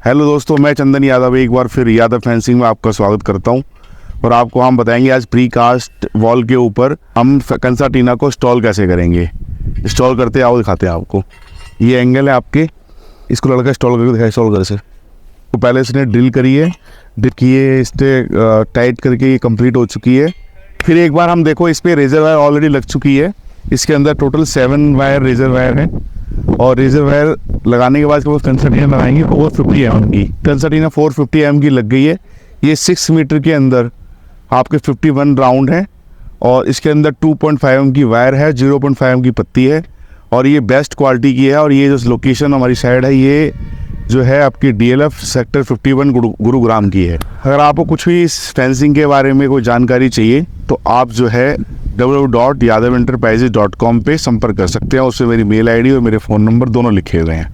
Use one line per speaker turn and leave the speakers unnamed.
Hello दोस्तों, मैं चंदन यादव एक बार फिर यादव फेंसिंग में आपका स्वागत करता हूं। और आपको हम बताएंगे आज प्रीकास्ट वॉल के ऊपर हम कंसर्टीना को इंस्टॉल कैसे करेंगे। इंस्टॉल करते आओ, दिखाते हैं आपको। ये एंगल है आपके, इसको लड़का इंस्टॉल करके दिखाए। इंस्टॉल कर से तो पहले इसने ड्रिल करी है, ड्रिल किए, इससे टाइट करके ये कंप्लीट हो चुकी है। फिर एक बार हम देखो, इस पर रेजर वायर ऑलरेडी लग चुकी है। इसके अंदर टोटल 7 वायर रेजर वायर है। और रेजर वायर लगाने के बाद कंसर्टीना लगाएंगे 450 mm की। कंसर्टीना 450 mm की लग गई है। ये 6 मीटर के अंदर आपके 51 राउंड है और इसके अंदर 2.5 mm की वायर है, 0.5 mm की पत्ती है और ये बेस्ट क्वालिटी की है। और ये जो लोकेशन हमारी साइड है, ये जो है आपकी DLF सेक्टर 51 गुरुग्राम की है। अगर आपको कुछ भी इस फेंसिंग के बारे में कोई जानकारी चाहिए तो आप जो है www.yadaventerprises.com पे संपर्क कर सकते हैं। उसमें मेरी मेल ID और मेरे फ़ोन नंबर दोनों लिखे हुए हैं।